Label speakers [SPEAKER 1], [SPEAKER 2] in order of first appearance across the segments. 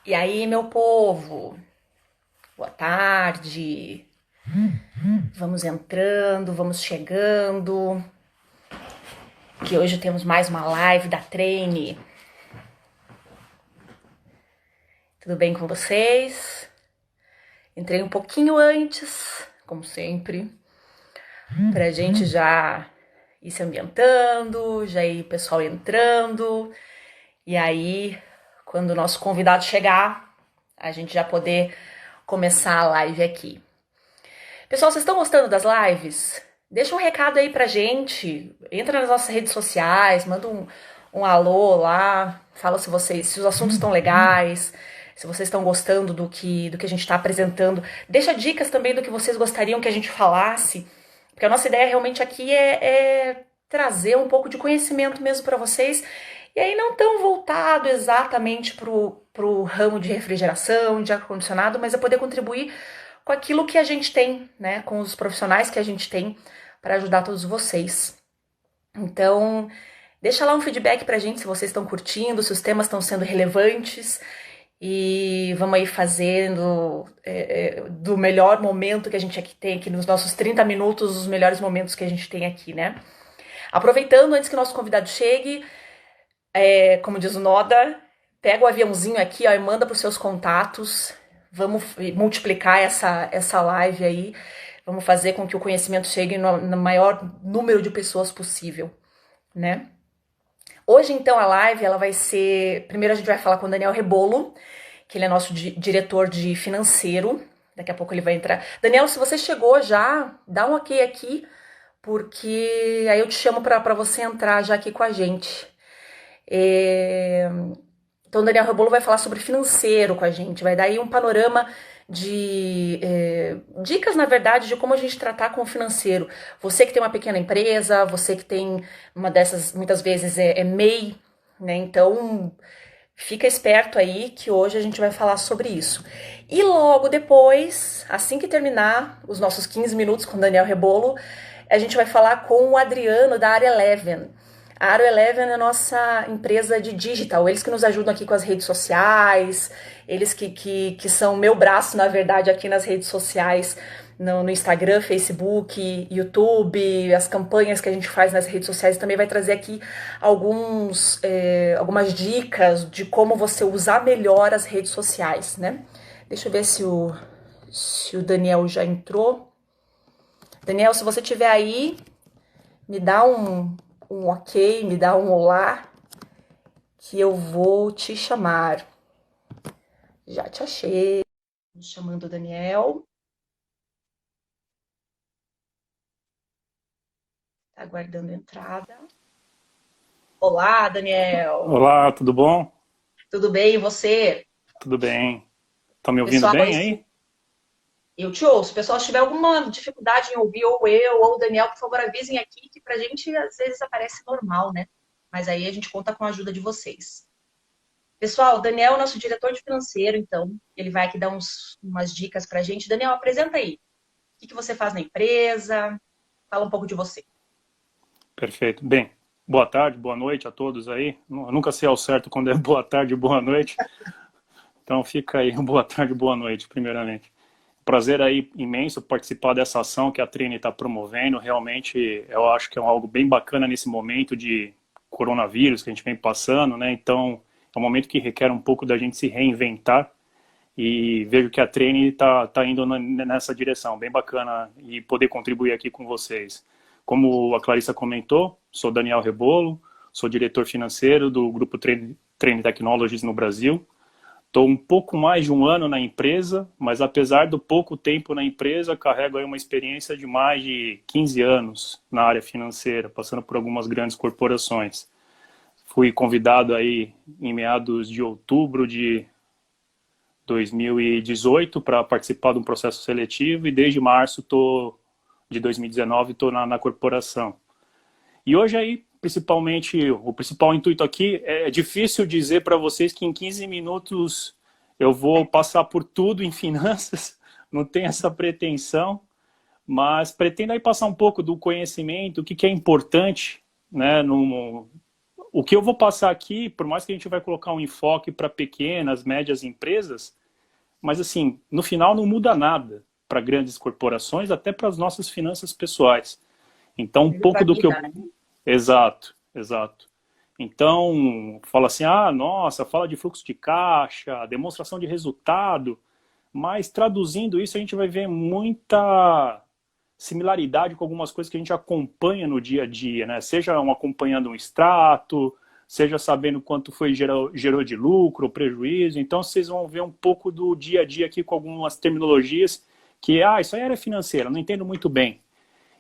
[SPEAKER 1] E aí, meu povo, boa tarde. Vamos entrando, vamos chegando. Que hoje temos mais uma live da Treine. Tudo bem com vocês? Entrei um pouquinho antes, como sempre, pra gente já ir se ambientando, já ir o pessoal entrando. E aí, quando o nosso convidado chegar, a gente já poder começar a live aqui. Pessoal, vocês estão gostando das lives? Deixa um recado aí pra gente. Entra nas nossas redes sociais, manda um alô lá. Fala se os assuntos estão legais, se vocês estão gostando do que a gente está apresentando. Deixa dicas também do que vocês gostariam que a gente falasse. Porque a nossa ideia realmente aqui é trazer um pouco de conhecimento mesmo para vocês. E aí não tão voltado exatamente pro ramo de refrigeração, de ar-condicionado, mas é poder contribuir com aquilo que a gente tem, né, com os profissionais que a gente tem para ajudar todos vocês. Então, deixa lá um feedback pra gente se vocês estão curtindo, se os temas estão sendo relevantes e vamos aí fazendo do melhor momento que a gente aqui tem aqui nos nossos 30 minutos, os melhores momentos que a gente tem aqui, né? Aproveitando, antes que o nosso convidado chegue, como diz o Noda, pega o aviãozinho aqui, ó, e manda pros seus contatos. Vamos multiplicar essa live aí. Vamos fazer com que o conhecimento chegue no maior número de pessoas possível, né? Hoje, então, a live ela vai ser... Primeiro a gente vai falar com o Daniel Rebolo, que ele é nosso diretor de financeiro. Daqui a pouco ele vai entrar. Daniel, se você chegou já, dá um ok aqui, porque aí eu te chamo para você entrar já aqui com a gente. Então, o Daniel Rebolo vai falar sobre financeiro com a gente, vai dar aí um panorama de dicas, na verdade, de como a gente tratar com o financeiro. Você que tem uma pequena empresa, você que tem uma dessas, muitas vezes é MEI, né? Então, fica esperto aí que hoje a gente vai falar sobre isso. E logo depois, assim que terminar os nossos 15 minutos com o Daniel Rebolo, a gente vai falar com o Adriano da Área Eleven. A Aro Eleven é a nossa empresa de digital, eles que nos ajudam aqui com as redes sociais, eles que são meu braço, na verdade, aqui nas redes sociais, no Instagram, Facebook, YouTube, as campanhas que a gente faz nas redes sociais, também vai trazer aqui algumas dicas de como você usar melhor as redes sociais, né? Deixa eu ver se o Daniel já entrou. Daniel, se você estiver aí, me dá um ok, me dá um olá, que eu vou te chamar. Já te achei. Chamando o Daniel. Tá aguardando a entrada. Olá, Daniel.
[SPEAKER 2] Olá, tudo bom?
[SPEAKER 1] Tudo bem? E você?
[SPEAKER 2] Tudo bem. Tá me ouvindo
[SPEAKER 1] Pessoal,
[SPEAKER 2] bem aí?
[SPEAKER 1] eu te ouço. Pessoal, se tiver alguma dificuldade em ouvir, ou eu, ou o Daniel, por favor, avisem aqui, que pra gente às vezes aparece normal, né? Mas aí a gente conta com a ajuda de vocês. Pessoal, o Daniel é o nosso diretor de financeiro, então ele vai aqui dar umas dicas pra gente. Daniel, apresenta aí. O que você faz na empresa? Fala um pouco de você.
[SPEAKER 2] Perfeito. Bem, boa tarde, boa noite a todos aí. Eu nunca sei ao certo quando é boa tarde e boa noite. Então fica aí, boa tarde, boa noite, primeiramente. Prazer aí imenso participar dessa ação que a Trini está promovendo. Realmente, eu acho que é algo bem bacana nesse momento de coronavírus que a gente vem passando, né? Então, é um momento que requer um pouco da gente se reinventar. E vejo que a Treine tá indo nessa direção, bem bacana, e poder contribuir aqui com vocês. Como a Clarissa comentou, sou Daniel Rebolo, sou diretor financeiro do grupo Treine Technologies no Brasil. Estou um pouco mais de um ano na empresa, mas apesar do pouco tempo na empresa, carrego aí uma experiência de mais de 15 anos na área financeira, passando por algumas grandes corporações. Fui convidado aí em meados de outubro de 2018 para participar de um processo seletivo e desde março de 2019 estou na corporação. E hoje aí, principalmente, o principal intuito aqui é difícil dizer para vocês que em 15 minutos eu vou passar por tudo em finanças, não tenho essa pretensão, mas pretendo aí passar um pouco do conhecimento, o que é importante, né, o que eu vou passar aqui, por mais que a gente vai colocar um enfoque para pequenas, médias empresas, mas assim, no final não muda nada para grandes corporações, até para as nossas finanças pessoais. Então, um pouco do que eu...
[SPEAKER 1] Né?
[SPEAKER 2] Exato, exato. Então, fala assim, ah, nossa, fala de fluxo de caixa, demonstração de resultado, mas traduzindo isso a gente vai ver muita similaridade com algumas coisas que a gente acompanha no dia a dia, né? Seja acompanhando um extrato, seja sabendo quanto foi gerou de lucro ou prejuízo. Então, vocês vão ver um pouco do dia a dia aqui com algumas terminologias que, isso aí era financeira, não entendo muito bem.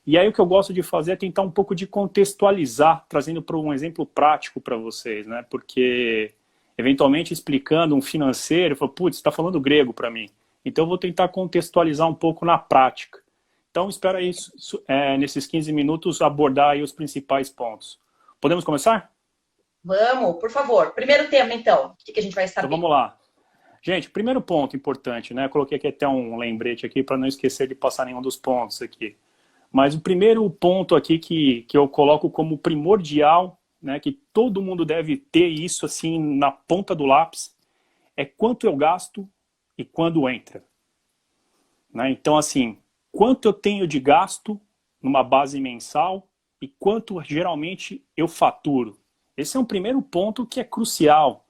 [SPEAKER 2] E aí o que eu gosto de fazer é tentar um pouco de contextualizar, trazendo para um exemplo prático para vocês, né? Porque, eventualmente, explicando um financeiro, eu falo, putz, você está falando grego para mim. Então eu vou tentar contextualizar um pouco na prática. Então, espero aí, nesses 15 minutos, abordar aí os principais pontos. Podemos começar?
[SPEAKER 1] Vamos, por favor. Primeiro tema, então. O que a gente vai saber?
[SPEAKER 2] Então vamos lá. Gente, primeiro ponto importante, né? Coloquei aqui até um lembrete aqui para não esquecer de passar nenhum dos pontos aqui. Mas o primeiro ponto aqui que eu coloco como primordial, né, que todo mundo deve ter isso assim na ponta do lápis, é quanto eu gasto e quando entra. Né? Então, assim, quanto eu tenho de gasto numa base mensal e quanto geralmente eu faturo. Esse é um primeiro ponto que é crucial,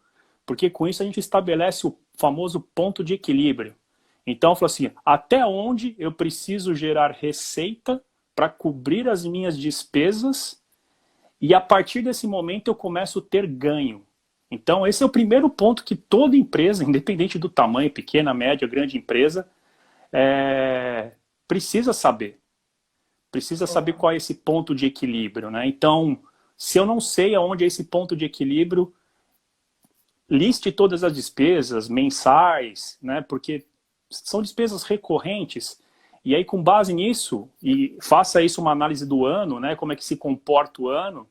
[SPEAKER 2] porque com isso a gente estabelece o famoso ponto de equilíbrio. Então, eu falo assim, até onde eu preciso gerar receita para cobrir as minhas despesas e a partir desse momento eu começo a ter ganho. Então esse é o primeiro ponto que toda empresa, independente do tamanho, pequena, média, grande empresa, precisa saber. Precisa saber qual é esse ponto de equilíbrio, né? Então, se eu não sei aonde é esse ponto de equilíbrio, liste todas as despesas mensais, né? Porque são despesas recorrentes. E aí, com base nisso, e faça isso uma análise do ano, né? Como é que se comporta o ano,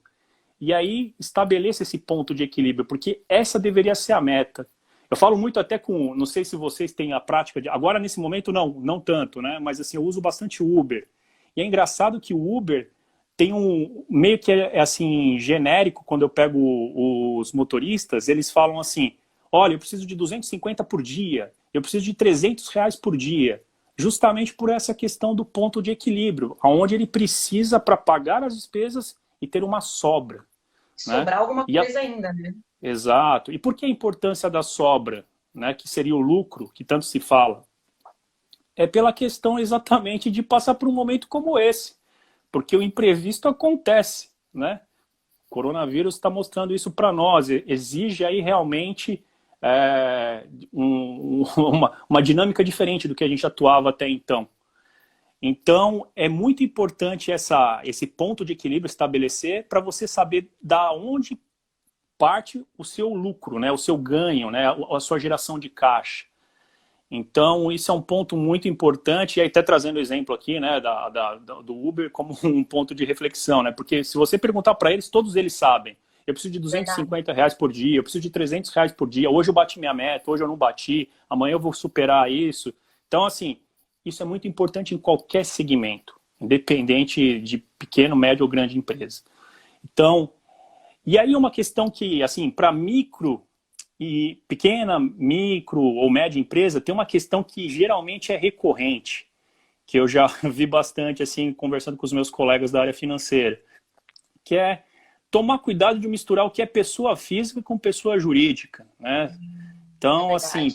[SPEAKER 2] e aí estabeleça esse ponto de equilíbrio, porque essa deveria ser a meta. Eu falo muito até com, não sei se vocês têm a prática de, agora nesse momento não tanto, né? Mas assim, eu uso bastante o Uber. E é engraçado que o Uber tem um, meio que assim, genérico, quando eu pego os motoristas, eles falam assim, olha, eu preciso de 250 por dia, eu preciso de R$ 300 por dia. Justamente por essa questão do ponto de equilíbrio, onde ele precisa para pagar as despesas e ter uma sobra.
[SPEAKER 1] Sobrar, né? Alguma coisa ainda, né?
[SPEAKER 2] Exato. E por que a importância da sobra, né, que seria o lucro, que tanto se fala? É pela questão exatamente de passar por um momento como esse, porque o imprevisto acontece, né? O coronavírus está mostrando isso para nós, exige aí realmente uma dinâmica diferente do que a gente atuava até então. Então, é muito importante esse ponto de equilíbrio estabelecer para você saber da onde parte o seu lucro, né, o seu ganho, né, a sua geração de caixa. Então, isso é um ponto muito importante, e aí até trazendo o exemplo aqui, né, do Uber como um ponto de reflexão, né, porque se você perguntar para eles, todos eles sabem. Eu preciso de R$ 250 por dia, eu preciso de R$ 300 por dia, hoje eu bati minha meta, hoje eu não bati, amanhã eu vou superar isso. Então, assim, isso é muito importante em qualquer segmento, independente de pequeno, médio ou grande empresa. Então, e aí uma questão que, assim, para micro e pequena, micro ou média empresa, tem uma questão que geralmente é recorrente, que eu já vi bastante, assim, conversando com os meus colegas da área financeira, que é tomar cuidado de misturar o que é pessoa física com pessoa jurídica, né? Então, assim,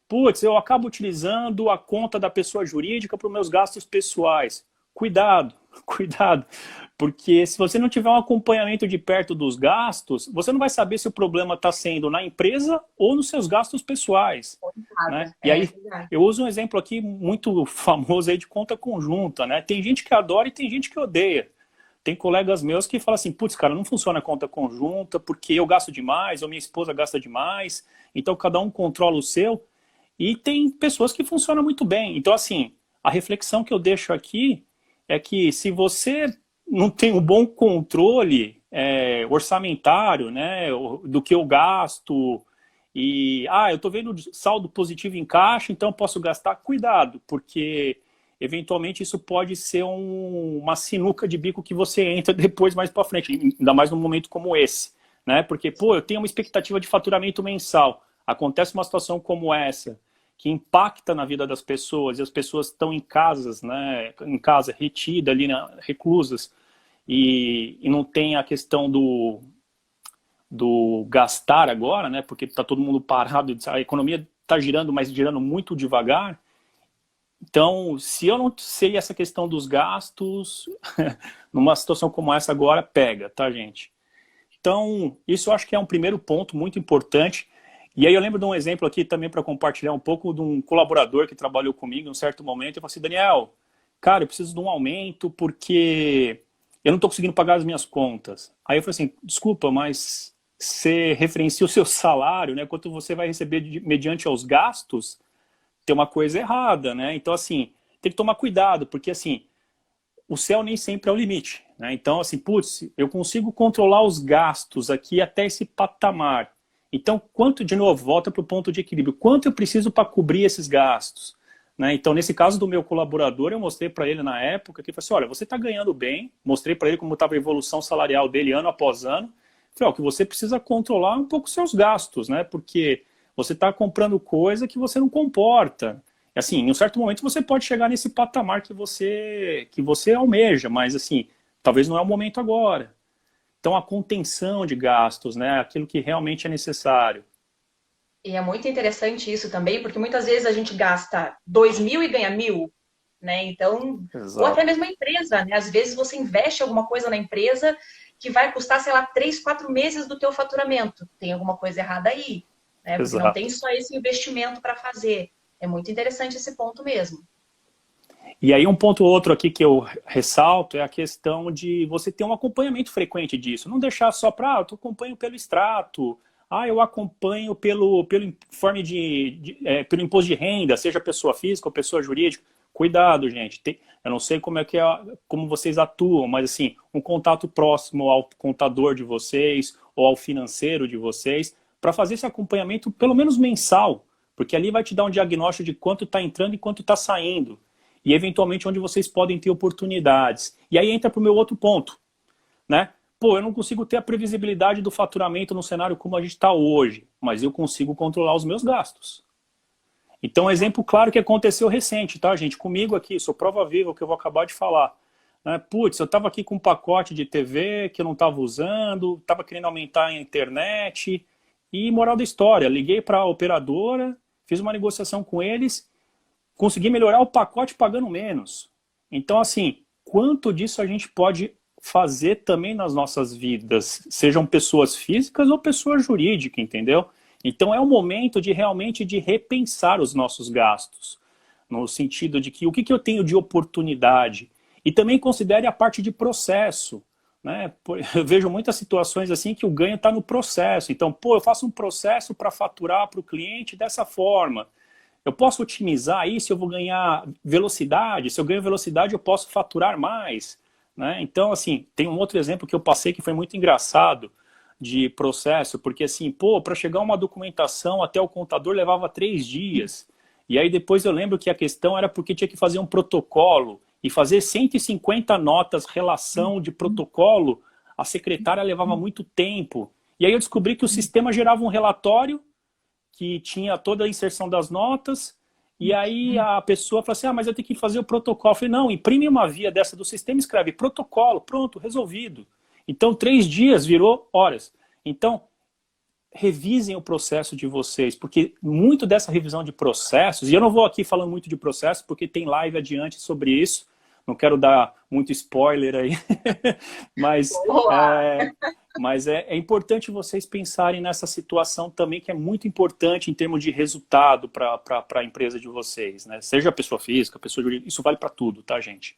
[SPEAKER 2] putz, eu acabo utilizando a conta da pessoa jurídica para os meus gastos pessoais. Cuidado, cuidado, porque se você não tiver um acompanhamento de perto dos gastos, você não vai saber se o problema está sendo na empresa ou nos seus gastos pessoais. Né? E aí, eu uso um exemplo aqui muito famoso aí de conta conjunta, né? Tem gente que adora e tem gente que odeia. Tem colegas meus que falam assim, putz, cara, não funciona a conta conjunta porque eu gasto demais, ou minha esposa gasta demais, então cada um controla o seu. E tem pessoas que funcionam muito bem. Então, assim, a reflexão que eu deixo aqui é que se você não tem um bom controle orçamentário, né, do que eu gasto, e, eu estou vendo saldo positivo em caixa, então eu posso gastar, cuidado, porque eventualmente isso pode ser uma sinuca de bico que você entra depois mais para frente, ainda mais num momento como esse. né? Porque, pô, eu tenho uma expectativa de faturamento mensal. Acontece uma situação como essa, que impacta na vida das pessoas, e as pessoas estão em casas, né? Em casa, retidas ali, né? Reclusas, e não tem a questão do gastar agora, né? Porque está todo mundo parado, a economia está girando, mas girando muito devagar. Então, se eu não sei essa questão dos gastos, numa situação como essa agora, pega, tá, gente? Então, isso eu acho que é um primeiro ponto muito importante. E aí eu lembro de um exemplo aqui também para compartilhar um pouco de um colaborador que trabalhou comigo em um certo momento. Eu falei assim, Daniel, cara, eu preciso de um aumento porque eu não estou conseguindo pagar as minhas contas. Aí eu falei assim, desculpa, mas você referencia o seu salário, né? Quanto você vai receber mediante aos gastos, tem uma coisa errada, né? Então, assim, tem que tomar cuidado, porque, assim, o céu nem sempre é o limite, né? Então, assim, putz, eu consigo controlar os gastos aqui até esse patamar. Então, quanto, de novo, volta para o ponto de equilíbrio, quanto eu preciso para cobrir esses gastos? Né? Então, nesse caso do meu colaborador, eu mostrei para ele na época, que ele falou assim, olha, você está ganhando bem, mostrei para ele como estava a evolução salarial dele ano após ano, falei, ó, que você precisa controlar um pouco os seus gastos, né? Porque você está comprando coisa que você não comporta. Assim, em um certo momento você pode chegar nesse patamar que você almeja, mas assim, talvez não é o momento agora. Então a contenção de gastos, né, aquilo que realmente é necessário.
[SPEAKER 1] E é muito interessante isso também, porque muitas vezes a gente gasta 2.000 e ganha 1.000, né? Então, ou até
[SPEAKER 2] Exato,
[SPEAKER 1] mesmo a empresa, né? Às vezes você investe alguma coisa na empresa que vai custar, sei lá, 3, 4 meses do teu faturamento. Tem alguma coisa errada aí, né? Porque não tem
[SPEAKER 2] exato.
[SPEAKER 1] só esse investimento para fazer. É muito interessante esse ponto mesmo.
[SPEAKER 2] E aí um ponto outro aqui que eu ressalto é a questão de você ter um acompanhamento frequente disso. Não deixar só para, eu acompanho pelo extrato, eu acompanho pelo informe pelo imposto de renda, seja pessoa física ou pessoa jurídica. Cuidado, gente. Eu não sei como vocês atuam, mas assim, um contato próximo ao contador de vocês ou ao financeiro de vocês, para fazer esse acompanhamento pelo menos mensal, porque ali vai te dar um diagnóstico de quanto está entrando e quanto está saindo e eventualmente onde vocês podem ter oportunidades. E aí entra para o meu outro ponto, né? Pô, eu não consigo ter a previsibilidade do faturamento no cenário como a gente está hoje, mas eu consigo controlar os meus gastos. Então, um exemplo claro que aconteceu recente, tá, gente? Comigo aqui, sou prova viva, o que eu vou acabar de falar. Né? Putz, eu estava aqui com um pacote de TV que eu não estava usando, estava querendo aumentar a internet, e moral da história, liguei para a operadora, fiz uma negociação com eles, consegui melhorar o pacote pagando menos. Então, assim, quanto disso a gente pode fazer também nas nossas vidas, sejam pessoas físicas ou pessoas jurídicas, entendeu? Então é o momento de realmente de repensar os nossos gastos, no sentido de que o que eu tenho de oportunidade, e também considere a parte de processo, né? Eu vejo muitas situações assim que o ganho está no processo. Então, pô, eu faço um processo para faturar para o cliente dessa forma. Eu posso otimizar isso, eu vou ganhar velocidade. Se eu ganho velocidade, eu posso faturar mais. Né? Então, assim, tem um outro exemplo que eu passei que foi muito engraçado de processo, porque assim, pô, para chegar uma documentação até o contador levava 3 dias. E aí depois eu lembro que a questão era porque tinha que fazer um protocolo e fazer 150 notas, relação de protocolo, a secretária levava muito tempo. E aí eu descobri que o sistema gerava um relatório que tinha toda a inserção das notas, e aí a pessoa falou assim, mas eu tenho que fazer o protocolo. Eu falei, não, imprime uma via dessa do sistema, escreve protocolo, pronto, resolvido. Então, 3 dias virou horas. Então, revisem o processo de vocês, porque muito dessa revisão de processos, e eu não vou aqui falando muito de processo, porque tem live adiante sobre isso, não quero dar muito spoiler aí, mas,
[SPEAKER 1] Boa!
[SPEAKER 2] é importante vocês pensarem nessa situação também, que é muito importante em termos de resultado para a empresa de vocês, né? Seja pessoa física, pessoa jurídica, isso vale para tudo, tá, gente?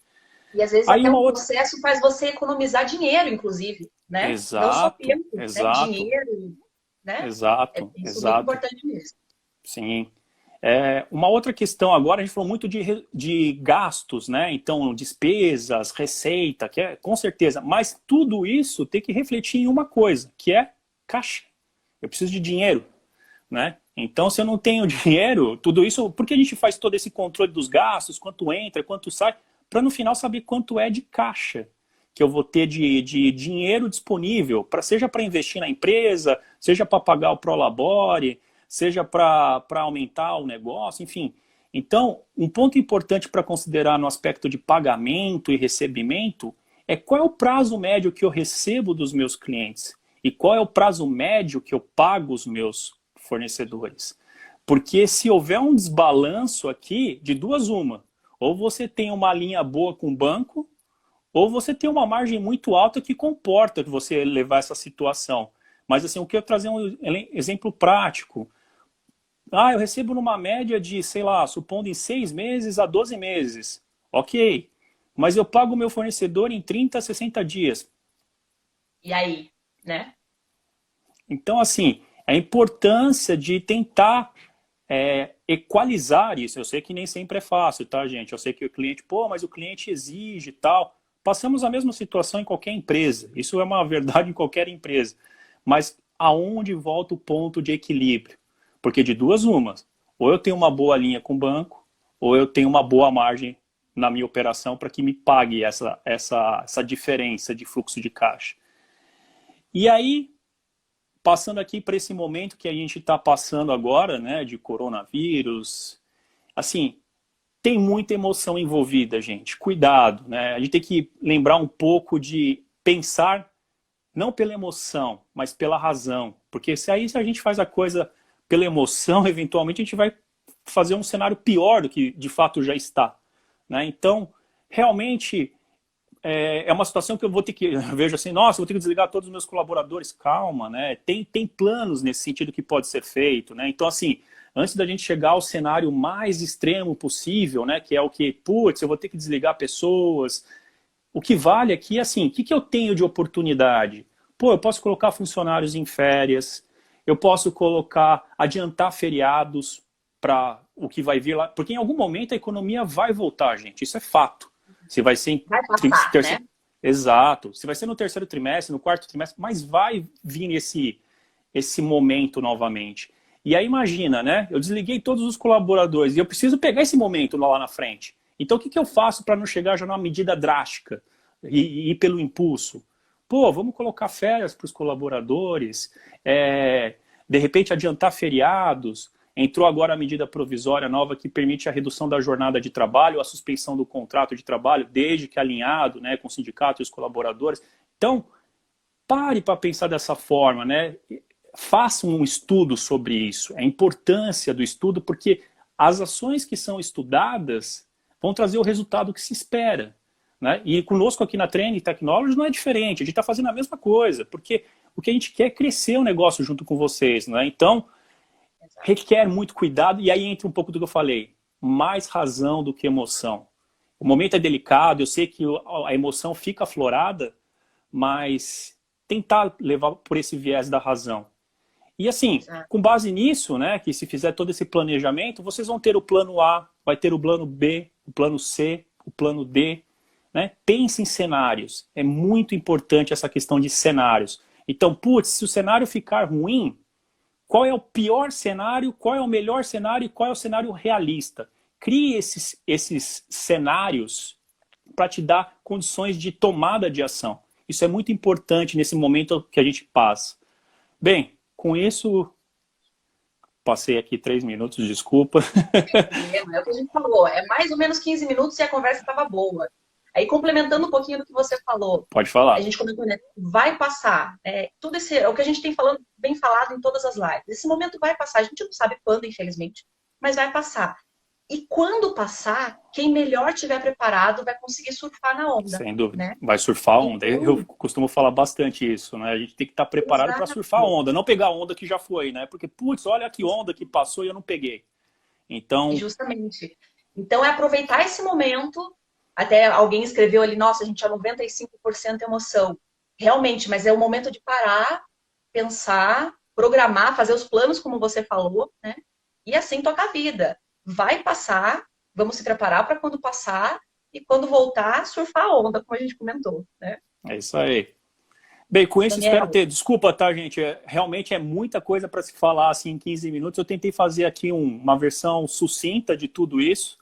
[SPEAKER 1] E às vezes
[SPEAKER 2] Aí
[SPEAKER 1] até
[SPEAKER 2] uma
[SPEAKER 1] o
[SPEAKER 2] outra...
[SPEAKER 1] processo faz você economizar dinheiro, inclusive, né? Não só
[SPEAKER 2] Exato,
[SPEAKER 1] tempo, né?
[SPEAKER 2] exato,
[SPEAKER 1] Dinheiro, né? É
[SPEAKER 2] exato,
[SPEAKER 1] isso muito
[SPEAKER 2] exato.
[SPEAKER 1] importante mesmo.
[SPEAKER 2] Sim. Uma outra questão agora, a gente falou muito de gastos, né? Então, despesas, receita, que é com certeza, mas tudo isso tem que refletir em uma coisa, que é caixa. Eu preciso de dinheiro, né? Então, se eu não tenho dinheiro, tudo isso, por que a gente faz todo esse controle dos gastos, quanto entra, quanto sai, para no final saber quanto é de caixa, que eu vou ter de dinheiro disponível, seja para investir na empresa, seja para pagar o Prolabore, seja para aumentar o negócio, enfim. Então, um ponto importante para considerar no aspecto de pagamento e recebimento é qual é o prazo médio que eu recebo dos meus clientes e qual é o prazo médio que eu pago os meus fornecedores. Porque se houver um desbalanço aqui, de duas uma, ou você tem uma linha boa com o banco, ou você tem uma margem muito alta que comporta que você levar essa situação. Mas assim, eu quero trazer um exemplo prático. Eu recebo numa média de, sei lá, supondo em 6 meses a 12 meses. Ok, mas eu pago o meu fornecedor em 30 a 60 dias.
[SPEAKER 1] E aí, né?
[SPEAKER 2] Então, assim, a importância de tentar equalizar isso. Eu sei que nem sempre é fácil, tá, gente? Eu sei que o cliente, mas o cliente exige e tal. Passamos a mesma situação em qualquer empresa. Isso é uma verdade em qualquer empresa. Mas aonde volta o ponto de equilíbrio? Porque de duas umas, ou eu tenho uma boa linha com o banco, ou eu tenho uma boa margem na minha operação para que me pague essa diferença de fluxo de caixa. E aí, passando aqui para esse momento que a gente está passando agora, né, de coronavírus, assim, tem muita emoção envolvida, gente. Cuidado, né? A gente tem que lembrar um pouco de pensar não pela emoção, mas pela razão. Porque se a gente faz a coisa pela emoção, eventualmente a gente vai fazer um cenário pior do que de fato já está, né? Então, realmente é uma situação que eu vejo assim, nossa, eu vou ter que desligar todos os meus colaboradores. Calma, né? Tem planos nesse sentido que pode ser feito, né? Então, assim, antes da gente chegar ao cenário mais extremo possível, né? Que é o que, eu vou ter que desligar pessoas. O que vale aqui é assim, o que eu tenho de oportunidade? Eu posso colocar funcionários em férias, eu posso adiantar feriados para o que vai vir lá, porque em algum momento a economia vai voltar, gente, isso é fato. Se vai ser
[SPEAKER 1] vai passar, né?
[SPEAKER 2] Exato. Se vai ser no terceiro trimestre, no quarto trimestre, mas vai vir esse momento novamente. E aí imagina, né? Eu desliguei todos os colaboradores e eu preciso pegar esse momento lá na frente. Então o que eu faço para não chegar já numa medida drástica e ir pelo impulso? Vamos colocar férias para os colaboradores, de repente adiantar feriados. Entrou agora a medida provisória nova que permite a redução da jornada de trabalho, a suspensão do contrato de trabalho, desde que alinhado, né, com o sindicato e os colaboradores. Então, pare para pensar dessa forma, né? Faça um estudo sobre isso, a importância do estudo, porque as ações que são estudadas vão trazer o resultado que se espera, né? E conosco aqui na Training Technologies não é diferente, a gente está fazendo a mesma coisa, porque o que a gente quer é crescer o negócio junto com vocês, né? Então, requer muito cuidado, e aí entra um pouco do que eu falei, mais razão do que emoção. O momento é delicado, eu sei que a emoção fica aflorada, mas tentar levar por esse viés da razão. E assim, com base nisso, né, que se fizer todo esse planejamento, vocês vão ter o plano A, vai ter o plano B, o plano C, o plano D, né? Pense em cenários, é muito importante essa questão de cenários. Então, se o cenário ficar ruim, qual é o pior cenário, qual é o melhor cenário e qual é o cenário realista? Crie esses cenários para te dar condições de tomada de ação. Isso é muito importante nesse momento que a gente passa. Bem, com isso, passei aqui 3 minutos, desculpa.
[SPEAKER 1] É o que a gente falou, é mais ou menos 15 minutos e a conversa estava boa. Aí, complementando um pouquinho do que você falou.
[SPEAKER 2] Pode falar.
[SPEAKER 1] A gente comentou, né? Vai passar. Tudo é o que a gente tem bem falado em todas as lives. Esse momento vai passar. A gente não sabe quando, infelizmente, mas vai passar. E quando passar, quem melhor estiver preparado vai conseguir surfar na onda.
[SPEAKER 2] Sem dúvida.
[SPEAKER 1] Né?
[SPEAKER 2] Vai surfar a onda. Eu costumo falar bastante isso, né? A gente tem que estar preparado para surfar a onda, não pegar a onda que já foi, né? Porque, olha que onda que passou e eu não peguei. Então...
[SPEAKER 1] Justamente. Então, é aproveitar esse momento. Até alguém escreveu ali, nossa, a gente é 95% emoção. Realmente, mas é o momento de parar, pensar, programar, fazer os planos, como você falou, né? E assim tocar a vida. Vai passar, vamos se preparar para quando passar e quando voltar, surfar a onda, como a gente comentou, né?
[SPEAKER 2] É isso aí. Bem, com isso espero ter... Desculpa, tá, gente? Realmente é muita coisa para se falar assim em 15 minutos. Eu tentei fazer aqui uma versão sucinta de tudo isso.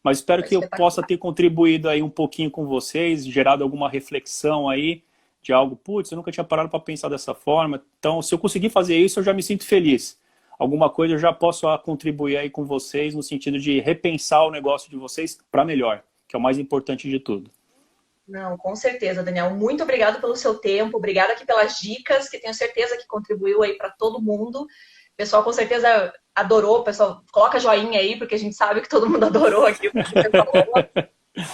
[SPEAKER 2] Mas espero
[SPEAKER 1] Foi
[SPEAKER 2] que eu possa
[SPEAKER 1] espetacular.
[SPEAKER 2] ter contribuído aí um pouquinho com vocês, gerado alguma reflexão aí de algo, putz, eu nunca tinha parado para pensar dessa forma. Então, se eu conseguir fazer isso, eu já me sinto feliz. Alguma coisa eu já posso contribuir aí com vocês no sentido de repensar o negócio de vocês para melhor, que é o mais importante de tudo.
[SPEAKER 1] Não, com certeza, Daniel. Muito obrigado pelo seu tempo, obrigada aqui pelas dicas, que tenho certeza que contribuiu aí para todo mundo. O pessoal com certeza adorou, pessoal, coloca joinha aí, porque a gente sabe que todo mundo adorou aqui o que você falou.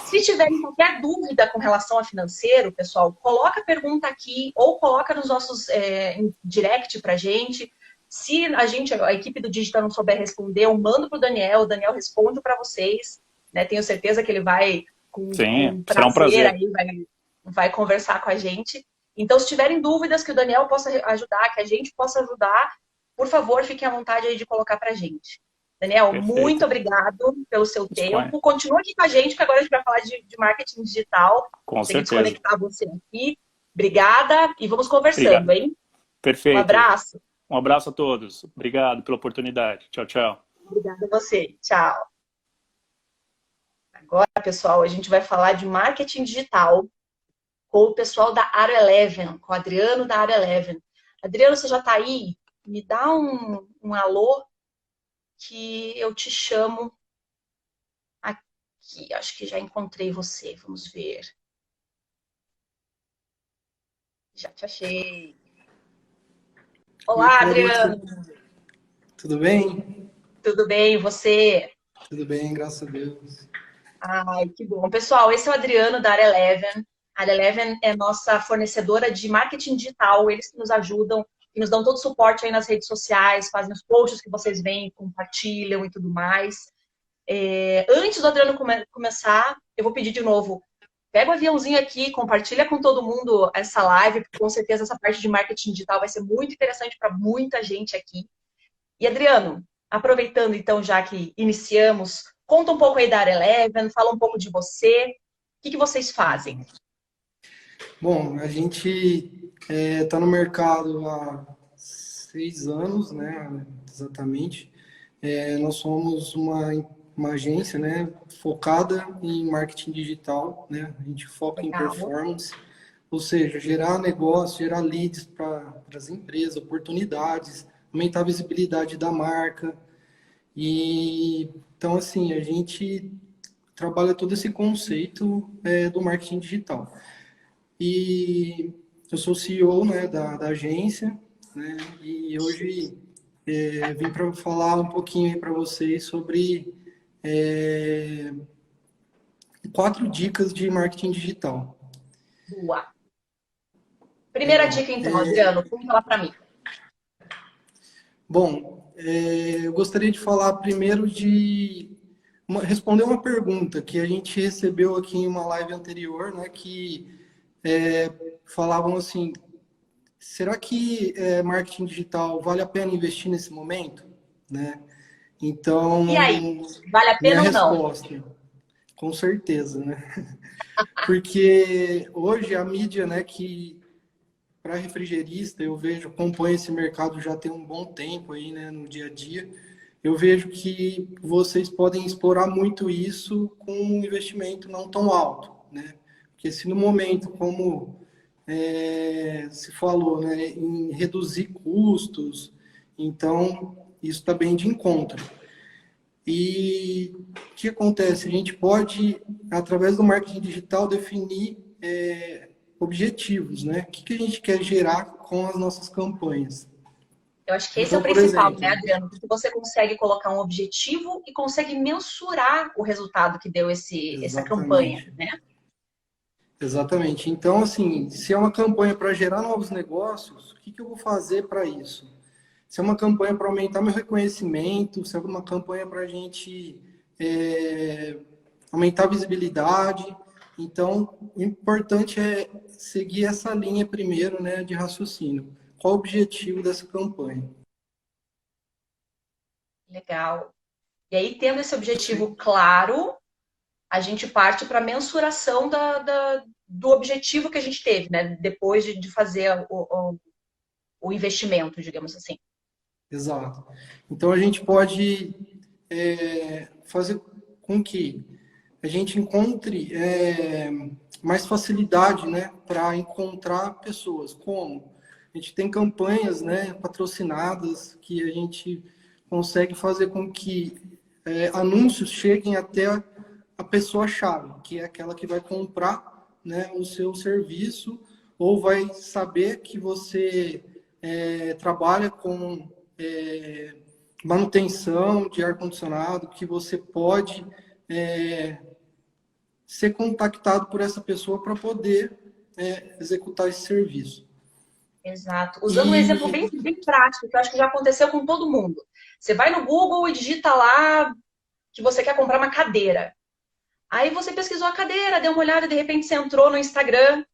[SPEAKER 1] Se tiverem qualquer dúvida com relação a financeiro, pessoal, coloca a pergunta aqui ou coloca nos nossos em direct pra gente. Se a equipe do Digital não souber responder, eu mando pro Daniel, o Daniel responde para vocês, né? Tenho certeza que ele vai
[SPEAKER 2] Sim,
[SPEAKER 1] com
[SPEAKER 2] será um
[SPEAKER 1] prazer
[SPEAKER 2] prazer.
[SPEAKER 1] aí, vai conversar com a gente. Então, se tiverem dúvidas que o Daniel possa ajudar, que a gente possa ajudar, por favor, fiquem à vontade aí de colocar pra gente. Daniel, muito
[SPEAKER 2] Perfeito.
[SPEAKER 1] obrigado pelo seu
[SPEAKER 2] Disponha.
[SPEAKER 1] tempo. Continua aqui com a gente, que agora a gente vai falar de marketing digital.
[SPEAKER 2] Com
[SPEAKER 1] Tem que
[SPEAKER 2] certeza.
[SPEAKER 1] desconectar você aqui. Obrigada e vamos conversando,
[SPEAKER 2] Obrigado.
[SPEAKER 1] hein? Um
[SPEAKER 2] Perfeito.
[SPEAKER 1] abraço.
[SPEAKER 2] Um abraço a todos. Obrigado pela oportunidade. Tchau, tchau.
[SPEAKER 1] Obrigada a você. Tchau. Agora, pessoal, a gente vai falar de marketing digital com o pessoal da Aro Eleven, com o Adriano da Aro Eleven. Adriano, você já está aí? Me dá um alô que eu te chamo aqui. Acho que já encontrei você. Vamos ver. Já te achei.
[SPEAKER 3] Oi,
[SPEAKER 1] Olá,
[SPEAKER 3] Clarissa,
[SPEAKER 1] Adriano.
[SPEAKER 3] tudo bem?
[SPEAKER 1] Tudo bem? E você?
[SPEAKER 3] Tudo bem, graças a Deus.
[SPEAKER 1] Ai, que bom. Pessoal, esse é o Adriano da Área Eleven. A Área Eleven é nossa fornecedora de marketing digital. Eles que nos ajudam, que nos dão todo o suporte aí nas redes sociais, fazem os posts que vocês veem, compartilham e tudo mais. Antes do Adriano começar, eu vou pedir de novo. Pega o aviãozinho aqui, compartilha com todo mundo essa live, porque com certeza essa parte de marketing digital vai ser muito interessante para muita gente aqui. E Adriano, aproveitando então, já que iniciamos, conta um pouco aí da Área Eleven, fala um pouco de você, o que vocês fazem?
[SPEAKER 3] Bom, a gente está no mercado há 6 anos, né? Exatamente. Nós somos uma agência, né? Focada em marketing digital, né? A gente foca em
[SPEAKER 1] Legal.
[SPEAKER 3] performance, ou seja, gerar negócio, gerar leads para as empresas, oportunidades, aumentar a visibilidade da marca. E então, assim, a gente trabalha todo esse conceito do marketing digital. E eu sou CEO, né, da agência, né, e hoje vim para falar um pouquinho para vocês sobre 4 dicas de marketing digital.
[SPEAKER 1] Boa. Primeira
[SPEAKER 3] Legal.
[SPEAKER 1] dica então, Adriano, conta lá para mim.
[SPEAKER 3] Bom, eu gostaria de falar primeiro responder uma pergunta que a gente recebeu aqui em uma live anterior, né, que falavam assim, será que marketing digital vale a pena investir nesse momento? Né? Então,
[SPEAKER 1] E aí, vale a
[SPEAKER 3] minha
[SPEAKER 1] pena ou não?
[SPEAKER 3] resposta, com certeza, né? Porque hoje a mídia, né, que para refrigerista, eu vejo, acompanho esse mercado já tem um bom tempo aí, né, no dia a dia. Eu vejo que vocês podem explorar muito isso com um investimento não tão alto, né? Porque se no momento, como se falou, né, em reduzir custos, então isso está bem de encontro. E o que acontece? A gente pode, através do marketing digital, definir objetivos, né? O que a gente quer gerar com as nossas campanhas.
[SPEAKER 1] Eu acho que esse é o
[SPEAKER 3] Então, por
[SPEAKER 1] principal, né,
[SPEAKER 3] exemplo,
[SPEAKER 1] Adriano? Porque você consegue colocar um objetivo e consegue mensurar o resultado que deu essa campanha,
[SPEAKER 3] exatamente.
[SPEAKER 1] né?
[SPEAKER 3] Exatamente. Então, assim, se é uma campanha para gerar novos negócios, o que eu vou fazer para isso? Se é uma campanha para aumentar meu reconhecimento, se é uma campanha para a gente aumentar a visibilidade. Então, o importante é seguir essa linha primeiro, né, de raciocínio. Qual o objetivo dessa campanha?
[SPEAKER 1] Legal. E aí, tendo esse objetivo claro, a gente parte para a mensuração do objetivo que a gente teve, né? Depois de fazer o investimento, digamos assim.
[SPEAKER 3] Exato. Então, a gente pode fazer com que a gente encontre mais facilidade, né, para encontrar pessoas. Como? A gente tem campanhas, né, patrocinadas que a gente consegue fazer com que anúncios cheguem até a pessoa-chave, que é aquela que vai comprar, né, o seu serviço ou vai saber que você trabalha com manutenção de ar-condicionado, que você pode ser contactado por essa pessoa para poder executar esse serviço.
[SPEAKER 1] Exato. Usando um exemplo
[SPEAKER 3] E
[SPEAKER 1] bem, bem prático, que eu acho que já aconteceu com todo mundo. Você vai no Google e digita lá que você quer comprar uma cadeira. Aí você pesquisou a cadeira, deu uma olhada, de repente você entrou no Instagram,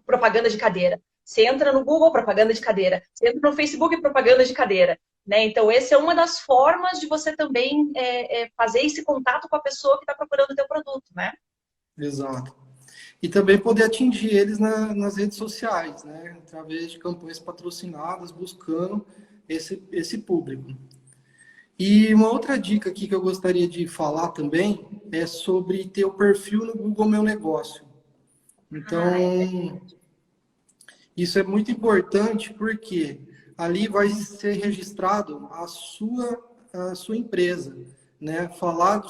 [SPEAKER 1] propaganda de cadeira. Você entra no Google, propaganda de cadeira. Você entra no Facebook, propaganda de cadeira. Né? Então, essa é uma das formas de você também fazer esse contato com a pessoa que está procurando o teu produto, né?
[SPEAKER 3] exato. E também poder atingir eles nas redes sociais, né? Através de campanhas patrocinadas, buscando esse público. E uma outra dica aqui que eu gostaria de falar também é sobre ter o perfil no Google Meu Negócio. Então, isso é muito importante porque ali vai ser registrado a sua empresa, né? Falar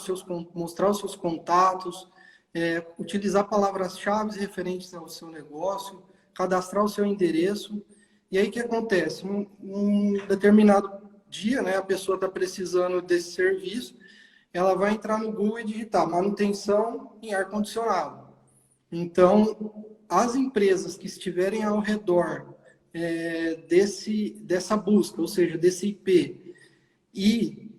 [SPEAKER 3] mostrar os seus contatos, utilizar palavras-chave referentes ao seu negócio, cadastrar o seu endereço. E aí o que acontece? Um determinado dia, né, a pessoa está precisando desse serviço, ela vai entrar no Google e digitar manutenção em ar-condicionado. Então, as empresas que estiverem ao redor dessa busca, ou seja, desse IP, e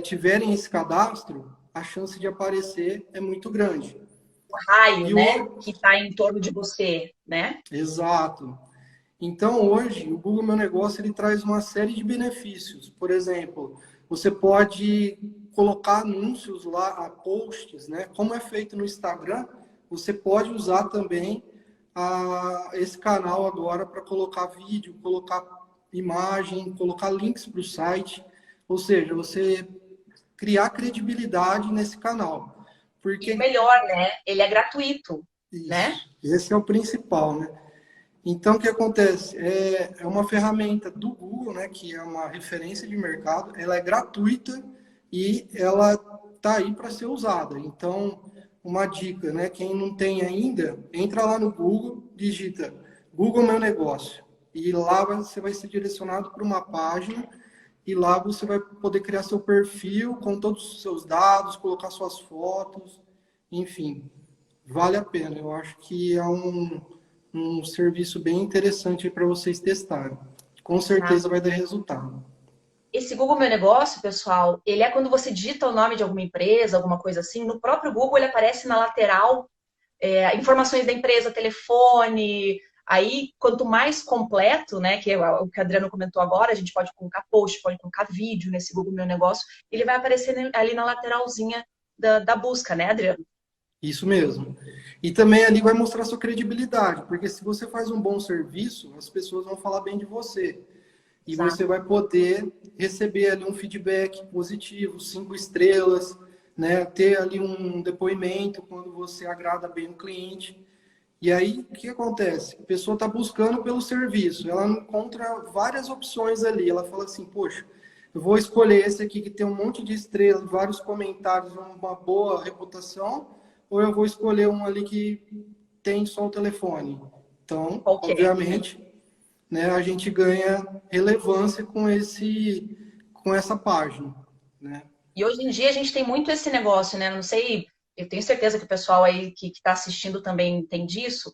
[SPEAKER 3] tiverem esse cadastro, a chance de aparecer é muito grande.
[SPEAKER 1] O raio,
[SPEAKER 3] E
[SPEAKER 1] né?
[SPEAKER 3] o...
[SPEAKER 1] Que está em torno de você, né?
[SPEAKER 3] Exato. Então, hoje, o Google Meu Negócio ele traz uma série de benefícios. Por exemplo, você pode colocar anúncios lá, posts, né? Como é feito no Instagram, você pode usar também esse canal agora para colocar vídeo, colocar imagem, colocar links para o site. Ou seja, você criar credibilidade nesse canal.
[SPEAKER 1] E o
[SPEAKER 3] Porque
[SPEAKER 1] melhor, né? Ele é gratuito, né?
[SPEAKER 3] isso, esse é o principal, né? Então, o que acontece? É uma ferramenta do Google, né, que é uma referência de mercado, ela é gratuita e ela está aí para ser usada. Então, uma dica, né, quem não tem ainda, entra lá no Google, digita Google Meu Negócio, e lá você vai ser direcionado para uma página, e lá você vai poder criar seu perfil com todos os seus dados, colocar suas fotos, enfim, vale a pena. Eu acho que é um serviço bem interessante para vocês testarem. Com certeza
[SPEAKER 1] Exato.
[SPEAKER 3] vai dar resultado.
[SPEAKER 1] Esse Google Meu Negócio, pessoal, ele é quando você digita o nome de alguma empresa, alguma coisa assim, no próprio Google ele aparece na lateral informações da empresa, telefone. Aí, quanto mais completo, né, que é o que a Adriana comentou agora, a gente pode colocar post, pode colocar vídeo nesse Google Meu Negócio, ele vai aparecer ali na lateralzinha da busca, né, Adriana?
[SPEAKER 3] Isso mesmo. E também ali vai mostrar sua credibilidade, porque se você faz um bom serviço, as pessoas vão falar bem de você. E você
[SPEAKER 1] Exato.
[SPEAKER 3] vai poder receber ali um feedback positivo, 5 estrelas, né? Ter ali um depoimento quando você agrada bem o cliente. E aí, o que acontece? A pessoa está buscando pelo serviço, ela encontra várias opções ali. Ela fala assim, poxa, eu vou escolher esse aqui que tem um monte de estrelas, vários comentários, uma boa reputação, ou eu vou escolher um ali que tem só o telefone. Então,
[SPEAKER 1] Ok.
[SPEAKER 3] obviamente, né, a gente ganha relevância com essa página, né?
[SPEAKER 1] E hoje em dia a gente tem muito esse negócio, né? Não sei, eu tenho certeza que o pessoal aí que está assistindo também tem disso.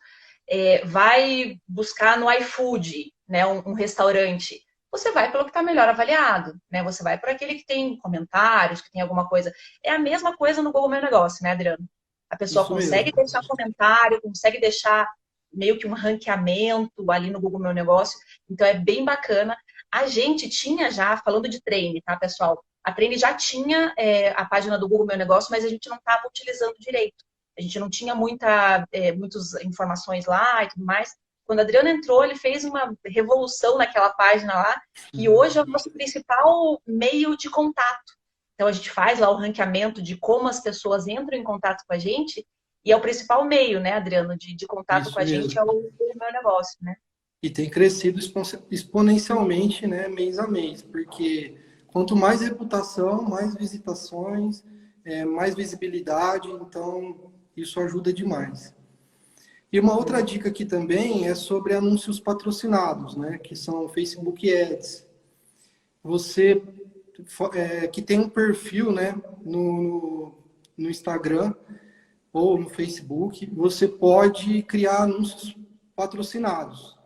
[SPEAKER 1] Vai buscar no iFood, né? Um restaurante. Você vai pelo que está melhor avaliado, né? Você vai por aquele que tem comentários, que tem alguma coisa. É a mesma coisa no Google Meu Negócio, né, Adriano? A pessoa
[SPEAKER 3] Isso
[SPEAKER 1] consegue
[SPEAKER 3] mesmo.
[SPEAKER 1] deixar comentário, consegue deixar meio que um ranqueamento ali no Google Meu Negócio. Então é bem bacana. A gente tinha já, falando de treine, tá, pessoal? A Treine já tinha a página do Google Meu Negócio, mas a gente não estava utilizando direito. A gente não tinha muitas informações lá e tudo mais. Quando o Adriano entrou, ele fez uma revolução naquela página lá e hoje é o nosso principal meio de contato. Então a gente faz lá o ranqueamento de como as pessoas entram em contato com a gente, e é o principal meio, né, Adriano, de contato com
[SPEAKER 3] Isso
[SPEAKER 1] a gente
[SPEAKER 3] mesmo.
[SPEAKER 1] é o meu negócio, né?
[SPEAKER 3] E tem crescido exponencialmente, né, mês a mês, porque quanto mais reputação, mais visitações, mais visibilidade, então isso ajuda demais. E uma outra dica aqui também é sobre anúncios patrocinados, né, que são Facebook Ads. Você que tem um perfil, né, no Instagram ou no Facebook, você pode criar anúncios patrocinados.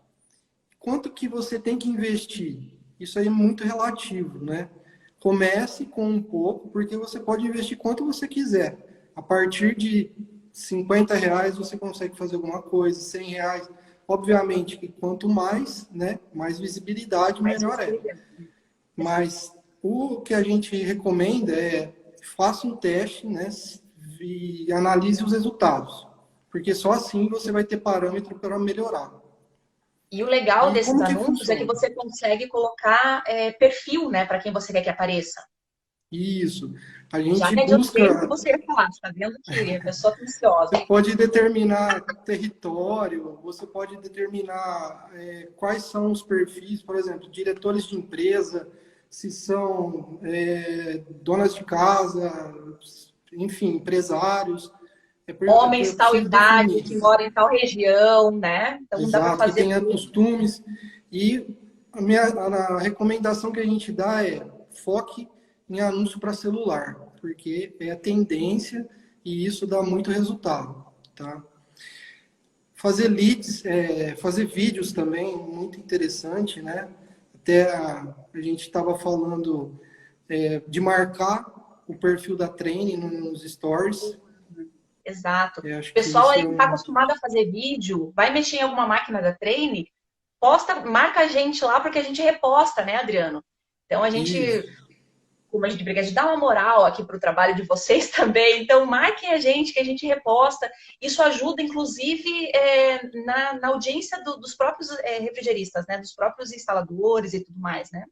[SPEAKER 3] Quanto que você tem que investir? Isso aí é muito relativo, né? Comece com um pouco, porque você pode investir quanto você quiser. A partir de R$ 50 você consegue fazer alguma coisa, R$ 100. Obviamente que quanto mais, né, mais visibilidade,
[SPEAKER 1] Mais
[SPEAKER 3] melhor é.
[SPEAKER 1] visibilidade.
[SPEAKER 3] Mas o que a gente recomenda é faça um teste, né, e analise os resultados, porque só assim você vai ter parâmetro para melhorar.
[SPEAKER 1] E o legal
[SPEAKER 3] E
[SPEAKER 1] desses
[SPEAKER 3] como que
[SPEAKER 1] anúncios é que
[SPEAKER 3] funciona?
[SPEAKER 1] você consegue colocar perfil, né, para quem você quer que apareça.
[SPEAKER 3] Isso. A
[SPEAKER 1] Já
[SPEAKER 3] gente
[SPEAKER 1] me adiantei o que
[SPEAKER 3] busca.
[SPEAKER 1] você ia falar, você tá vendo que a pessoa tá
[SPEAKER 3] Você
[SPEAKER 1] ansiosa.
[SPEAKER 3] pode determinar território, você pode determinar quais são os perfis, por exemplo, diretores de empresa, se são donas de casa, enfim, empresários. É
[SPEAKER 1] Homens tal
[SPEAKER 3] possível
[SPEAKER 1] idade,
[SPEAKER 3] definir.
[SPEAKER 1] que mora em tal região, né? Então dá para
[SPEAKER 3] Exato, que
[SPEAKER 1] fazer
[SPEAKER 3] tenha
[SPEAKER 1] tudo.
[SPEAKER 3] costumes. E a recomendação que a gente dá é foque em anúncio para celular, porque é a tendência e isso dá muito resultado, tá? Fazer leads, fazer vídeos também, muito interessante, né? Até a gente estava falando de marcar o perfil da Treine nos stories.
[SPEAKER 1] Exato.
[SPEAKER 3] Eu
[SPEAKER 1] O
[SPEAKER 3] acho que
[SPEAKER 1] pessoal
[SPEAKER 3] isso
[SPEAKER 1] aí
[SPEAKER 3] é
[SPEAKER 1] que está
[SPEAKER 3] um...
[SPEAKER 1] acostumado a fazer vídeo, vai mexer em alguma máquina da Treine, posta, marca a gente lá, porque a gente reposta, né, Adriano? Então a gente,
[SPEAKER 3] Isso.
[SPEAKER 1] como a gente briga de dar uma moral aqui para o trabalho de vocês também, então marquem a gente que a gente reposta. Isso ajuda, inclusive, na audiência dos próprios refrigeristas, né? Dos próprios instaladores e tudo mais, né?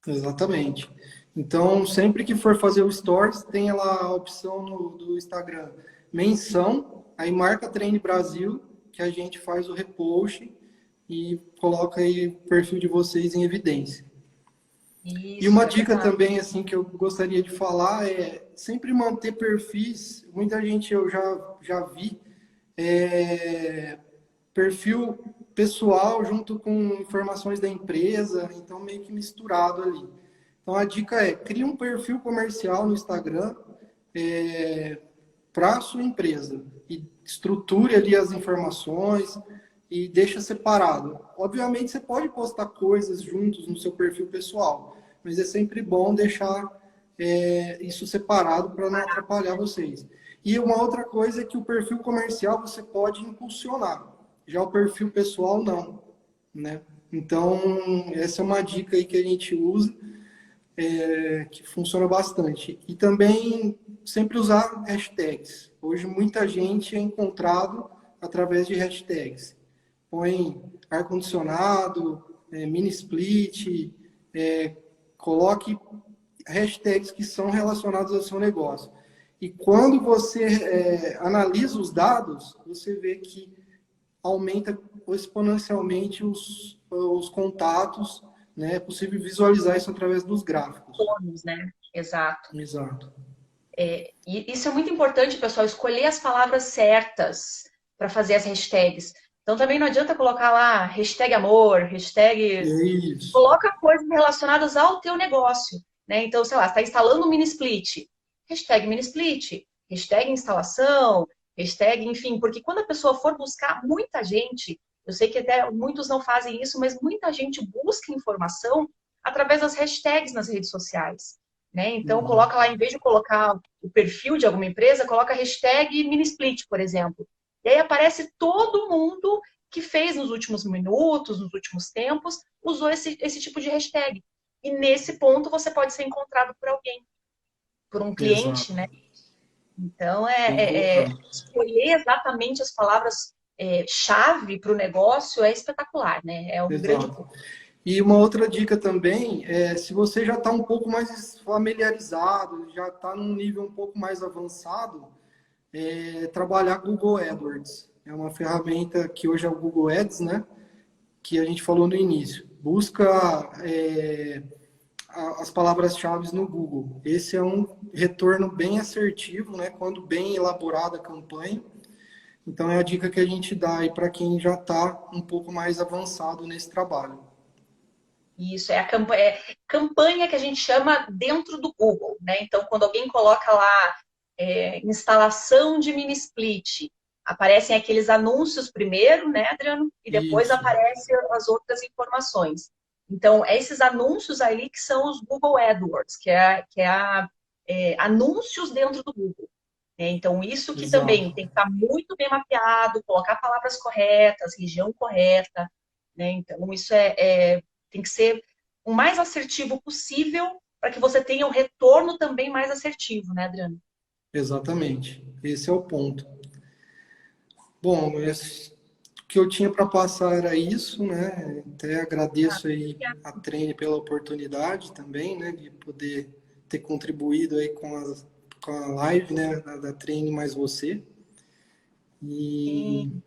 [SPEAKER 3] Exatamente. Então, sempre que for fazer o Stories, tem lá a opção do Instagram, menção, aí marca Treine Brasil, que a gente faz o repost e coloca aí o perfil de vocês em evidência. E uma
[SPEAKER 1] Isso, é
[SPEAKER 3] dica
[SPEAKER 1] verdade.
[SPEAKER 3] também, assim, que eu gostaria de falar é sempre manter perfis, muita gente eu já vi, perfil pessoal junto com informações da empresa, então meio que misturado ali. Então a dica é, crie um perfil comercial no Instagram para a sua empresa e estruture ali as informações e deixa separado. Obviamente você pode postar coisas juntos no seu perfil pessoal, mas é sempre bom deixar isso separado para não atrapalhar vocês. E uma outra coisa é que o perfil comercial você pode impulsionar, já o perfil pessoal não, né? Então, essa é uma dica aí que a gente usa, que funciona bastante. E também sempre usar hashtags. Hoje muita gente é encontrado através de hashtags. Põe ar-condicionado, mini split, coloque hashtags que são relacionados ao seu negócio. E quando você analisa os dados, você vê que aumenta exponencialmente os contatos, né? É possível visualizar isso através dos gráficos.
[SPEAKER 1] Bônus, né? Exato.
[SPEAKER 3] Exato.
[SPEAKER 1] E isso é muito importante, pessoal, escolher as palavras certas para fazer as hashtags. Então também não adianta colocar lá hashtag amor, hashtag.
[SPEAKER 3] É isso.
[SPEAKER 1] Coloca coisas relacionadas ao teu negócio, né? Então, sei lá, você está instalando um mini split. Hashtag mini split, hashtag instalação, hashtag, enfim, porque quando a pessoa for buscar, muita gente, eu sei que até muitos não fazem isso, mas muita gente busca informação através das hashtags nas redes sociais. Né? Então,
[SPEAKER 3] Uhum.
[SPEAKER 1] coloca lá, em vez de colocar o perfil de alguma empresa, coloca a hashtag minisplit, por exemplo. E aí aparece todo mundo que fez nos últimos minutos, nos últimos tempos, usou esse tipo de hashtag. E nesse ponto você pode ser encontrado por alguém, por um cliente,
[SPEAKER 3] Exato.
[SPEAKER 1] né? Então,
[SPEAKER 3] Tem que colocar.
[SPEAKER 1] escolher exatamente as palavras chave para o negócio é espetacular, né? É um grande
[SPEAKER 3] Exato.
[SPEAKER 1] ponto.
[SPEAKER 3] E uma outra dica também é, se você já está um pouco mais familiarizado, já está num nível um pouco mais avançado, trabalhar Google AdWords. É uma ferramenta que hoje é o Google Ads, né? Que a gente falou no início. Busca as palavras-chave no Google. Esse é um retorno bem assertivo, né? Quando bem elaborada a campanha. Então é a dica que a gente dá aí para quem já está um pouco mais avançado nesse trabalho.
[SPEAKER 1] Isso, é a campanha que a gente chama dentro do Google, né? Então, quando alguém coloca lá instalação de mini split, aparecem aqueles anúncios primeiro, né, Adriano? E depois
[SPEAKER 3] Isso,
[SPEAKER 1] aparecem as outras informações. Então, esses anúncios ali que são os Google AdWords, anúncios dentro do Google. Né? Então, isso que também
[SPEAKER 3] exato.
[SPEAKER 1] tem que estar muito bem mapeado, colocar palavras corretas, região correta, né? Então, isso tem que ser o mais assertivo possível para que você tenha um retorno também mais assertivo, né, Adriano?
[SPEAKER 3] Exatamente. Esse é o ponto. Bom, o que eu tinha para passar era isso, né? Até agradeço aí a Treine pela oportunidade também, né? De poder ter contribuído aí com a live, né? Da Treine mais você. E
[SPEAKER 1] Sim.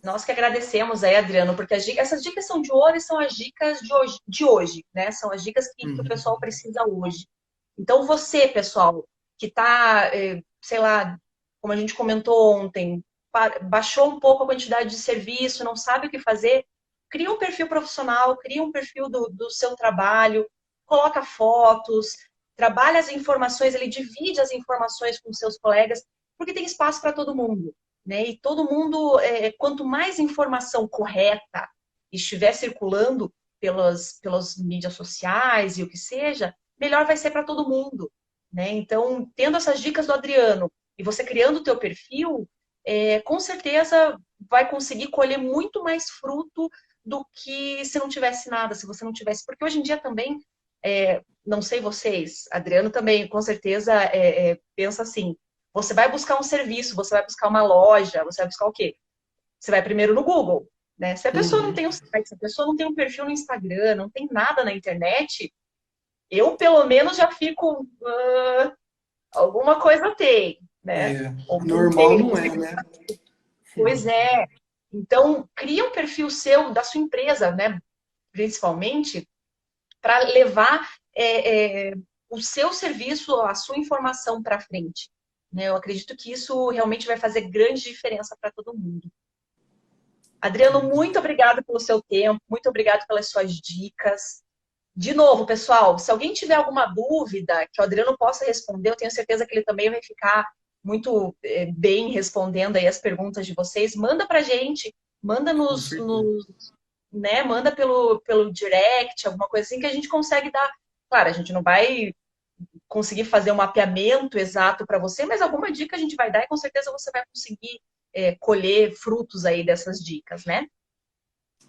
[SPEAKER 1] Nós que agradecemos aí, Adriano, porque essas dicas são de ouro e são as dicas de hoje, né? São as dicas que o
[SPEAKER 3] uhum,
[SPEAKER 1] pessoal precisa hoje. Então, você, pessoal, que está, sei lá, como a gente comentou ontem, baixou um pouco a quantidade de serviço, não sabe o que fazer, cria um perfil profissional, cria um perfil do seu trabalho, coloca fotos, trabalha as informações, ele divide as informações com seus colegas, porque tem espaço para todo mundo. Né? E todo mundo, quanto mais informação correta estiver circulando pelas mídias sociais e o que seja, melhor vai ser para todo mundo. Né? Então, tendo essas dicas do Adriano e você criando o teu perfil, com certeza vai conseguir colher muito mais fruto do que se não tivesse nada, se você não tivesse. Porque hoje em dia também, não sei vocês, Adriano também com certeza pensa assim, você vai buscar um serviço, você vai buscar uma loja, você vai buscar o quê? Você vai primeiro no Google, né? Se a pessoa não
[SPEAKER 3] uhum,
[SPEAKER 1] tem um site, se a pessoa não tem um perfil no Instagram, não tem nada na internet, eu pelo menos já fico, alguma coisa tem, né? Ou não
[SPEAKER 3] normal
[SPEAKER 1] tem,
[SPEAKER 3] não
[SPEAKER 1] não
[SPEAKER 3] é,
[SPEAKER 1] sei.
[SPEAKER 3] né?
[SPEAKER 1] Pois é. Então, cria um perfil seu, da sua empresa, né? Principalmente, para levar o seu serviço, a sua informação para frente. Né? Eu acredito que isso realmente vai fazer grande diferença para todo mundo. Adriano, muito obrigado pelo seu tempo, muito obrigado pelas suas dicas. De novo, pessoal, se alguém tiver alguma dúvida que o Adriano possa responder, eu tenho certeza que ele também vai ficar muito bem respondendo aí as perguntas de vocês. Manda para a gente, manda
[SPEAKER 3] Com certeza.
[SPEAKER 1] né, manda pelo direct, alguma coisa assim que a gente consegue dar. Claro, a gente não vai conseguir fazer um mapeamento exato para você, mas alguma dica a gente vai dar e com certeza você vai conseguir colher frutos aí dessas dicas, né?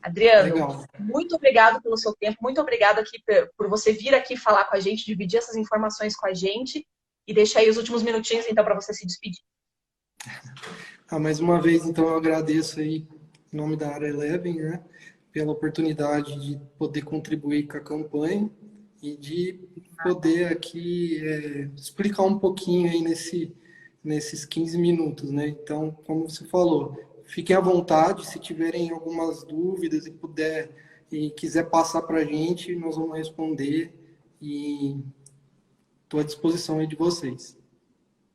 [SPEAKER 1] Adriano,
[SPEAKER 3] Legal.
[SPEAKER 1] muito obrigado pelo seu tempo, muito obrigado aqui por você vir aqui falar com a gente, dividir essas informações com a gente e deixar aí os últimos minutinhos então para você se despedir.
[SPEAKER 3] Mais uma vez, então, eu agradeço aí, em nome da Área Eleven, né, pela oportunidade de poder contribuir com a campanha e de poder aqui explicar um pouquinho aí nesses 15 minutos, né? Então, como você falou, fiquem à vontade, se tiverem algumas dúvidas e puder e quiser passar para a gente, nós vamos responder e estou à disposição aí de vocês.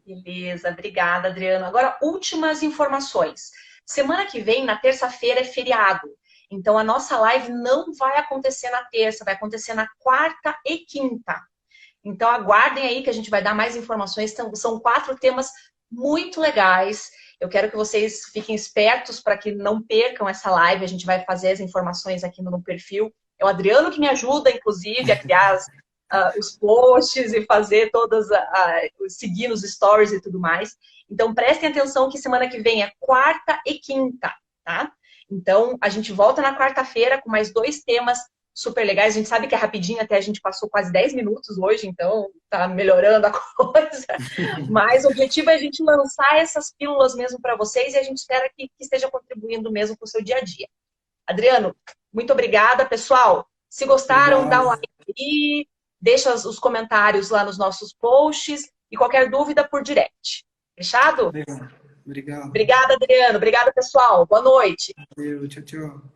[SPEAKER 1] Beleza, obrigada, Adriano. Agora, últimas informações. Semana que vem, na terça-feira, é feriado. Então, a nossa live não vai acontecer na terça, vai acontecer na quarta e quinta. Então, aguardem aí que a gente vai dar mais informações. Então, são 4 temas muito legais. Eu quero que vocês fiquem espertos para que não percam essa live. A gente vai fazer as informações aqui no perfil. É o Adriano que me ajuda, inclusive, a criar os posts e fazer seguir nos stories e tudo mais. Então, prestem atenção que semana que vem é quarta e quinta, tá? Então, a gente volta na quarta-feira com mais 2 temas super legais. A gente sabe que é rapidinho, até a gente passou quase 10 minutos hoje, então tá melhorando a coisa. Mas o objetivo é a gente lançar essas pílulas mesmo para vocês e a gente espera que esteja contribuindo mesmo com o seu dia a dia. Adriano,
[SPEAKER 4] Muito obrigada, pessoal. Se gostaram, dá um
[SPEAKER 3] Obrigado.
[SPEAKER 4] like aí, deixa os comentários lá nos nossos posts e qualquer dúvida por direct. Fechado?
[SPEAKER 3] Legal. Obrigado.
[SPEAKER 4] Obrigada, Adriano. Obrigada, pessoal. Boa noite.
[SPEAKER 3] Valeu, tchau, tchau.